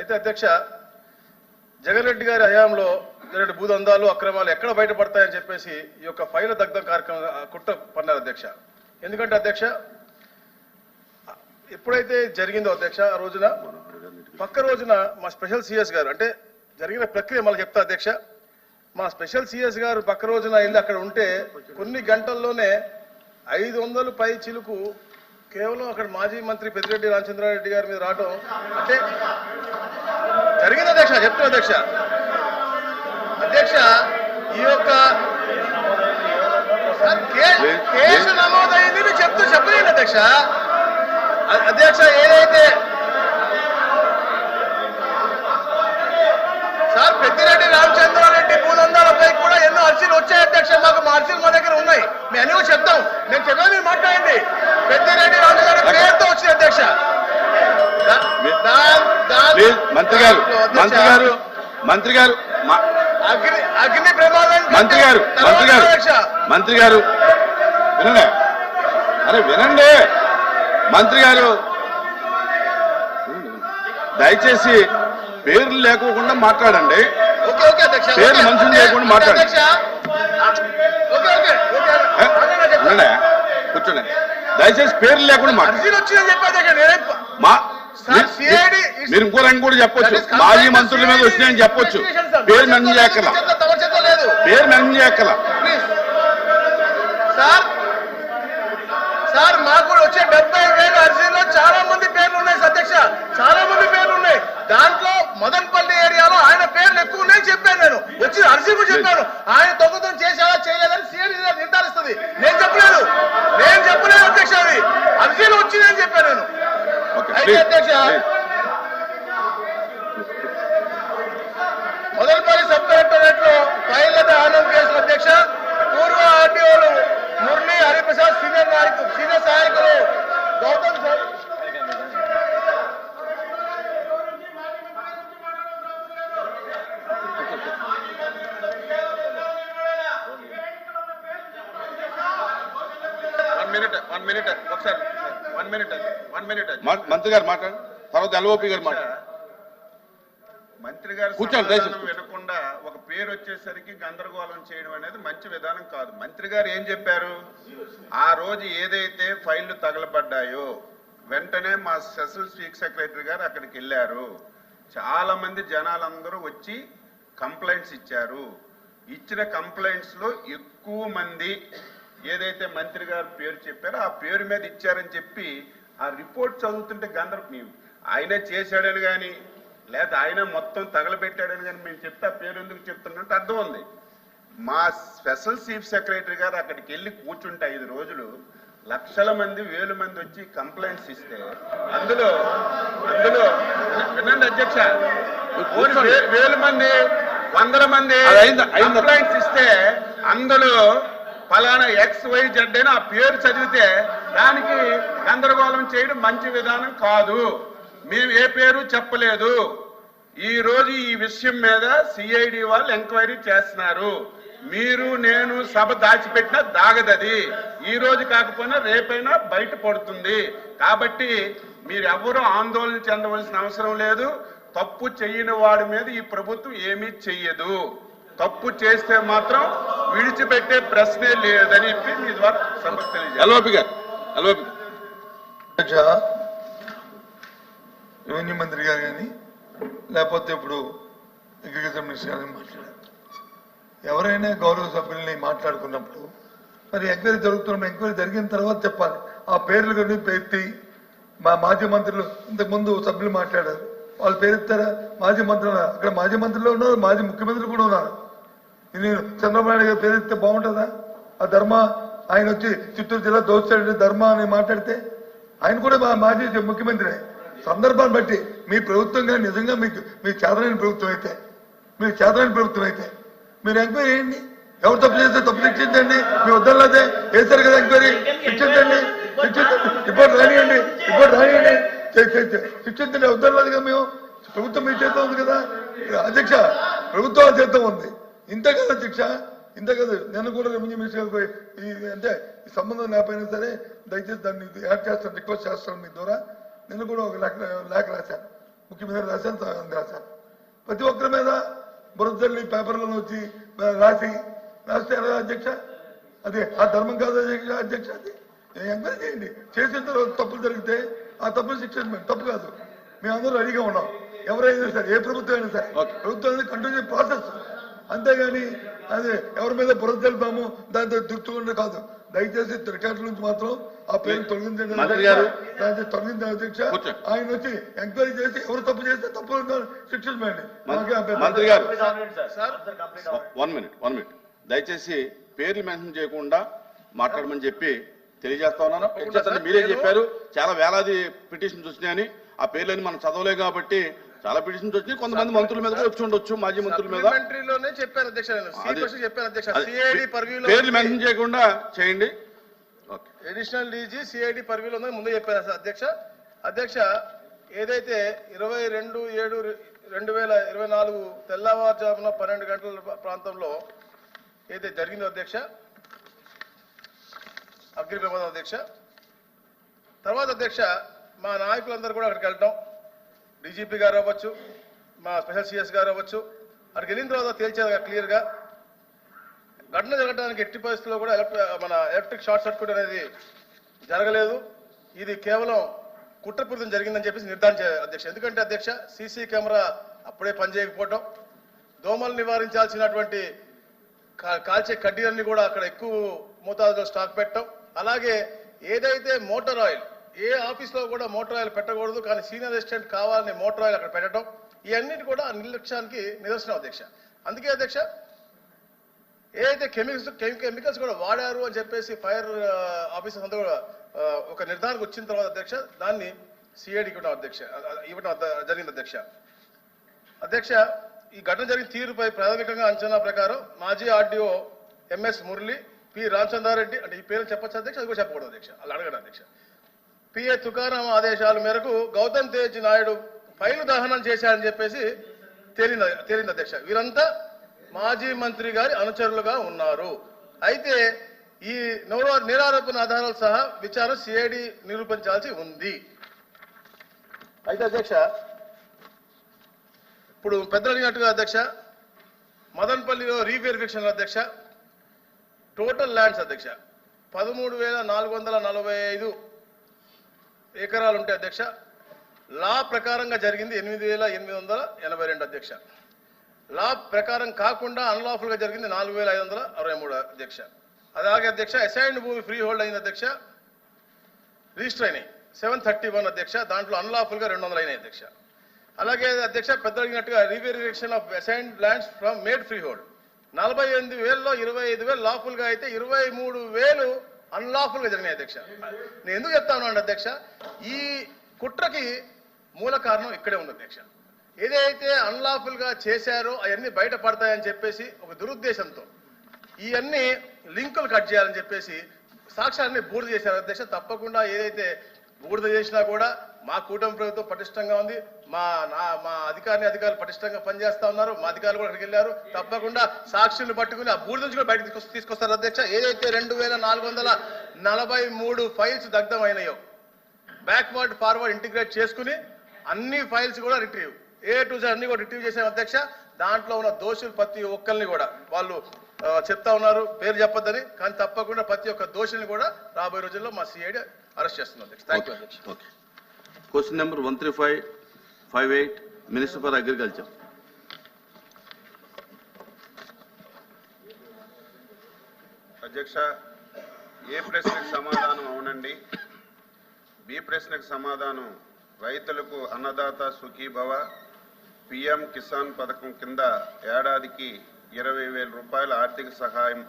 అయితే అధ్యక్ష జగన్ రెడ్డి గారి హయాంలో జరిగిన భూదందాలు అక్రమాలు ఎక్కడ బయటపడతాయని చెప్పేసి ఈ యొక్క ఫైల దగ్ధం కార్యక్రమం కుట్ర పన్నారు అధ్యక్ష. ఎందుకంటే అధ్యక్ష ఎప్పుడైతే జరిగిందో అధ్యక్ష ఆ రోజున పక్క రోజున మా స్పెషల్ సిఎస్ గారు అంటే జరిగిన ప్రక్రియ మళ్ళీ చెప్తా అధ్యక్ష. మా స్పెషల్ సిఎస్ గారు పక్క రోజున వెళ్ళి అక్కడ ఉంటే కొన్ని గంటల్లోనే 500 పై చిలుకు కేవలం అక్కడ మాజీ మంత్రి పెద్దిరెడ్డి రామచంద్రారెడ్డి గారి మీద రావడం అంటే జరిగింది అధ్యక్ష. చెప్తున్నా అధ్యక్ష. అధ్యక్ష ఈ యొక్క కేసు నమోదైంది మీరు చెప్పలేండి అధ్యక్ష. అధ్యక్ష ఏదైతే సార్ పెద్దిరెడ్డి రామచంద్రారెడ్డి భూదందాలపై కూడా ఎన్నో అర్జీలు వచ్చాయి అధ్యక్ష. మాకు మా అర్జీలు మా దగ్గర ఉన్నాయి, మేము అన్ని చెప్తాం. నేను చెప్పాను మీరు మాట్లాడండి. పెద్దిరెడ్డి రామచంద్రారెడ్డి పేరుతో వచ్చింది అధ్యక్ష. మంత్రి గారు అగ్ని ప్రమాదం మంత్రి గారు వినండి. అరే వినండి మంత్రి గారు, దయచేసి పేర్లు లేకోకుండా మాట్లాడండి. పేరు మనుషులు లేకుండా మాట్లాడండి. కూర్చోండి. దయచేసి పేర్లు లేకుండా మీరు ఇంకో రంగు కూడా చెప్పొచ్చు. మాజీ మంత్రుల మీద వచ్చినాయని చెప్పొచ్చు. పేరు మెన్షన్ చేయక్కల. పేరు మెన్షన్ చేయక్కల. సార్ మాకు కూడా వచ్చే 70,000 అర్జీలో చాలా మంది పేర్లు ఉన్నాయి అధ్యక్ష. చాలా మంది పేర్లు ఉన్నాయి. దాంట్లో మదన్పల్లి ఏరియాలో ఆయన పేర్లు ఎక్కువ ఉన్నాయని చెప్పాను. నేను వచ్చిన అర్జీ కూడా చెప్పాను. ఆయన దొంగతనం చేశాడా చేయలేదని సిఐడి నిర్ధారిస్తుంది. నేను చెప్పలేదు అధ్యక్ష. అది అర్జీలు వచ్చిందని చెప్పాను నేను. అయితే అధ్యక్ష మదనపల్లి సబ్ కలెక్టరేట్ లో ఫైళ్ల ఆనంద్ కేసులు అధ్యక్ష పూర్వ ఆర్టీఓలు మురళి హరిప్రసాద్ సీనియర్ సహాయకులు గౌతమ్ సార్ మంత్రి గారు మాట్లాడు, తర్వాత ఎల్ఓపి గారు మాట్లాడు. మంత్రి గారు కూర్చొని వినకుండా ఒక పేరు వచ్చేసరికి గందరగోళం చేయడం అనేది మంచి విధానం కాదు. మంత్రి గారు ఏం చెప్పారు? ఆ రోజు ఏదైతే ఫైళ్లు తగలబడ్డాయో వెంటనే మా స్పెషల్ చీఫ్ సెక్రటరీ గారు అక్కడికి వెళ్ళారు. చాలా మంది జనాలందరూ వచ్చి కంప్లైంట్స్ ఇచ్చారు. ఇచ్చిన కంప్లైంట్స్ లో ఎక్కువ మంది ఏదైతే మంత్రి గారు పేరు చెప్పారో ఆ పేరు మీద ఇచ్చారని చెప్పి ఆ రిపోర్ట్ చదువుతుంటే గందరగోళం. ఆయనే చేశాడని కానీ లేదా ఆయన మొత్తం తగలబెట్టాడని కానీ మేము చెప్తే ఆ పేరు ఎందుకు చెప్తున్నట్టు అర్థం ఉంది. మా స్పెషల్ చీఫ్ సెక్రటరీ గారు అక్కడికి వెళ్ళి కూర్చుంటే 5 రోజులు లక్షల మంది 1000 మంది వచ్చి కంప్లైంట్స్ ఇస్తే అందులో వినండి అధ్యక్ష, 1000 మంది 100 మంది కంప్లైంట్స్ ఇస్తే అందులో ఫలానా XYZ అని ఆ పేరు చదివితే దానికి గందరగోళం చేయడం మంచి విధానం కాదు. మేము ఏ పేరు చెప్పలేదు. ఈ రోజు ఈ విషయం మీద సిఐడి వాళ్ళు ఎంక్వైరీ చేస్తున్నారు. మీరు నేను సభ దాచిపెట్టినా దాగదది. ఈ రోజు కాకపోయినా రేపైనా బయట పడుతుంది. కాబట్టి మీరెవరూ ఆందోళన చెందవలసిన అవసరం లేదు. తప్పు చేయని వాడి మీద ఈ ప్రభుత్వం ఏమీ చెయ్యదు. తప్పు చేస్తే మాత్రం విడిచిపెట్టే ప్రశ్నే లేదని మీ ద్వారా సభకు తెలియజేయాలి. రెవెన్యూ మంత్రి గారు కానీ లేకపోతే ఇప్పుడు అగ్రికల్చర్ మినిస్టర్ గారు మాట్లాడారు. ఎవరైనా గౌరవ సభ్యుల్ని మాట్లాడుకున్నప్పుడు మరి ఎంక్వైరీ జరుగుతున్నప్పుడు ఎంక్వైరీ జరిగిన తర్వాత చెప్పాలి. ఆ పేర్లు కానీ ఎత్తి మా మాజీ మంత్రులు ఇంతకుముందు సభ్యులు మాట్లాడారు, వాళ్ళు పేరెత్తారా? మాజీ మంత్రులు అక్కడ మాజీ మంత్రులు ఉన్నారు, మాజీ ముఖ్యమంత్రులు కూడా ఉన్నారు. నేను చంద్రబాబు నాయుడు గారు పేరెత్తే బాగుంటుందా? ఆ ధర్మ ఆయన వచ్చి చిత్తూరు జిల్లా దోచాడు ధర్మ అని మాట్లాడితే ఆయన కూడా మాజీ ముఖ్యమంత్రి. సందర్భాన్ని బట్టి మీ ప్రభుత్వంగా నిజంగా మీ చేతనైన ప్రభుత్వం అయితే మీరు ఎంక్వైరీ చేయండి. ఎవరు తప్పు చేస్తే తప్పు శిక్షించండి. మీ వద్దలేదే వేశారు కదా ఎంక్వైరీ, శిక్షించండి. రిపోర్ట్ రానియండి శిక్షించండి. వద్దలేదు కదా. మేము ప్రభుత్వం మీ చేత ఉంది కదా అధ్యక్ష, ప్రభుత్వం చేత ఉంది. ఇంత కదా శిక్ష, ఇంత కదా. నేను కూడా రెవెన్యూ మినిస్టర్ అంటే ఈ సంబంధం లేకపోయినా సరే దయచేసి దాన్ని యాడ్ చేస్తాను, రిక్వెస్ట్ చేస్తాను మీ ద్వారా. నేను కూడా ఒక లేఖ రాశాను. ముఖ్యమంత్రి రాశాను రాశాను. ప్రతి ఒక్కరి మీద బురదల్లి పేపర్లను వచ్చి రాస్తే ఎలా అధ్యక్ష? అదే ఆ ధర్మం కాదు అధ్యక్ష. అది ఎంక్వైరీ చేయండి. చేసిన తర్వాత తప్పులు జరిగితే ఆ తప్పులు శిక్షించండి. తప్పు కాదు. మేమందరూ రెడీగా ఉన్నాం. ఎవరైనా సరే, ఏ ప్రభుత్వం అయినా సరే, ప్రభుత్వం అనేది కంటిన్యూ ప్రాసెస్. అంతేగాని అదే ఎవరి మీద బురద తెలుపుతాము దాంతో దుర్చుకుంటే కాదు. దయచేసి రికార్డుల నుంచి మాత్రం ఆ పేరు తొలగించండి. దాన్ని తొలగించండి అధ్యక్ష. ఆయన వచ్చి ఎంక్వైరీ చేసి ఎవరు తప్పు చేస్తే తప్పు శిక్షించండి. మంత్రి గారు 1 minute దయచేసి పేర్లు మెన్షన్ చేయకుండా మాట్లాడమని చెప్పి తెలియజేస్తా ఉన్నాను. మీరే చెప్పారు చాలా వేలాది పిటిషన్స్ వచ్చినాయని. ఆ పేర్లని మనం చదవలే కాబట్టి చాలా పిటిషన్స్ వచ్చి కొంతమంది మంత్రుల మీద వచ్చి ఉండొచ్చు, మాజీ మంత్రుల మీద. పేర్లు మెన్షన్ చేయకుండా చేయండి. అడిషనల్ డీజీ సిఐడి పర్వ్యూలో ఉందని ముందే చెప్పాను అధ్యక్ష. అధ్యక్ష, ఏదైతే 22/7/2024 తెల్లవారుజామున 12 గంటల ప్రాంతంలో ఏదైతే జరిగిందో అధ్యక్ష, అగ్ని ప్రమాదం అధ్యక్ష, తర్వాత అధ్యక్ష మా నాయకులందరూ కూడా అక్కడికి వెళ్ళటం, డీజీపీ గారు అవ్వచ్చు, మా స్పెషల్ సిఎస్ గారు అవ్వచ్చు, అక్కడికి వెళ్ళిన తర్వాత తేల్చేది క్లియర్గా ఘటన జరగడానికి ఎట్టి పరిస్థితుల్లో కూడా మన ఎలక్ట్రిక్ షార్ట్ సర్క్యూట్ అనేది జరగలేదు. ఇది కేవలం కుట్రపూరితం జరిగిందని చెప్పేసి నిర్ధారించారు అధ్యక్ష. ఎందుకంటే అధ్యక్ష సీసీ కెమెరా అప్పుడే పనిచేయకపోవటం, దోమలు నివారించాల్సినటువంటి కాల్చే కడ్డీలన్నీ కూడా అక్కడ ఎక్కువ మోతాదులో స్టాక్ పెట్టడం, అలాగే ఏదైతే మోటార్ ఆయిల్ ఏ ఆఫీస్లో కూడా మోటార్ ఆయిల్ పెట్టకూడదు కానీ సీనియర్ అసిస్టెంట్ కావాలని మోటార్ ఆయిల్ అక్కడ పెట్టడం, ఇవన్నిటి కూడా నిర్లక్ష్యానికి నిదర్శనం అధ్యక్ష. అందుకే అధ్యక్ష ఏదైతే కెమికల్స్ కూడా వాడారు అని చెప్పేసి ఫైర్ ఆఫీసర్స్ అంతా కూడా ఒక నిర్ధారణకు వచ్చిన తర్వాత అధ్యక్ష దాన్ని సిఐడికి ఇవ్వడం జరిగింది అధ్యక్ష. అధ్యక్ష, ఈ ఘటన జరిగిన తీరుపై ప్రాథమికంగా అంచనా ప్రకారం మాజీ RDO M S Murali, P Ramachandra Reddy, అంటే ఈ పేరు చెప్పచ్చు అధ్యక్ష, అది కూడా చెప్పకూడదు అధ్యక్ష, అలా అడగడం అధ్యక్ష, పిఏ తుకారాం ఆదేశాల మేరకు గౌతమ్ తేజ్ నాయుడు ఫైలు దహనం చేశారని చెప్పేసి తేలింది అధ్యక్ష. వీరంతా మాజీ మంత్రి గారి అనుచరులుగా ఉన్నారు. అయితే ఈ నేరారోపణ ఆధారాలు సహా విచారణ సిఐడి నిరూపించాల్సి ఉంది. అయితే అధ్యక్ష ఇప్పుడు పెద్దలు అడిగినట్టుగా అధ్యక్ష మదన్పల్లిలో రీవెరిఫికేషన్ అధ్యక్ష టోటల్ ల్యాండ్స్ అధ్యక్ష 13,445 ఎకరాలు ఉంటాయి అధ్యక్ష. లా ప్రకారంగా జరిగింది 8,882 అధ్యక్ష. లా ప్రకారం కాకుండా అన్లాఫుల్ గా జరిగింది 4,563 అధ్యక్ష. అలాగే అధ్యక్ష అసైన్డ్ భూమి ఫ్రీ హోల్డ్ అయింది అధ్యక్ష, రిజిస్టర్ అయినాయి 731 అధ్యక్ష. దాంట్లో అన్లాఫుల్ గా 200 అయినాయి అధ్యక్ష. అలాగే అధ్యక్ష పెద్ద అడిగినట్టుగా reverification of assigned lands from made free hold 48,000లో 25,000 లాఫుల్ గా అయితే 23,000 అన్లాఫుల్ గా జరిగినాయి అధ్యక్ష. నేను ఎందుకు చెప్తాను అంటే అధ్యక్ష ఈ కుట్రకి మూల కారణం ఇక్కడే ఉంది అధ్యక్ష. ఏదైతే అన్లాఫుల్ గా చేశారో అవన్నీ బయటపడతాయని చెప్పేసి ఒక దురుద్దేశంతో ఇవన్నీ లింకులు కట్ చేయాలని చెప్పేసి సాక్ష్యాన్ని బూడిద చేశారు అధ్యక్ష. తప్పకుండా ఏదైతే బూడిద చేసినా కూడా మా కూటమి ప్రభుత్వం పటిష్టంగా ఉంది, మా అధికారులు పటిష్టంగా పనిచేస్తా ఉన్నారు, మా అధికారులు కూడా అక్కడికి వెళ్ళారు. తప్పకుండా సాక్షులను పట్టుకుని ఆ బూడిద నుంచి కూడా బయటకు తీసుకొస్తారు అధ్యక్ష. ఏదైతే 2,443 ఫైల్స్ దగ్ధమైనాయో బ్యాక్వర్డ్ ఫార్వర్డ్ ఇంటిగ్రేట్ చేసుకుని అన్ని ఫైల్స్ కూడా రిట్రీవ్ A to Z అన్ని కూడా రిట్రీవ్ చేసాం అధ్యక్ష. దాంట్లో ఉన్న దోషులు ప్రతి ఒక్కరిని కూడా వాళ్ళు చెప్తా ఉన్నారు పేరు చెప్పొద్దని, కానీ తప్పకుండా ప్రతి ఒక్క దోషుల్ని కూడా రాబోయే రోజుల్లో మా సిఐడి అరెస్ట్ చేస్తుంది అధ్యక్ష. థ్యాంక్ యూ అధ్యక్ష. Question number 13558 minister for agriculture. అధ్యక్ష, ఏ ప్రశ్నకు సమాధానం అవునండి, బి ప్రశ్నకు సమాధానం రైతులకు అన్నదాత సుఖీభవ పిఎం కిసాన్ పథకం కింద ఏడాదికి 20,000 రూపాయల ఆర్థిక సహాయం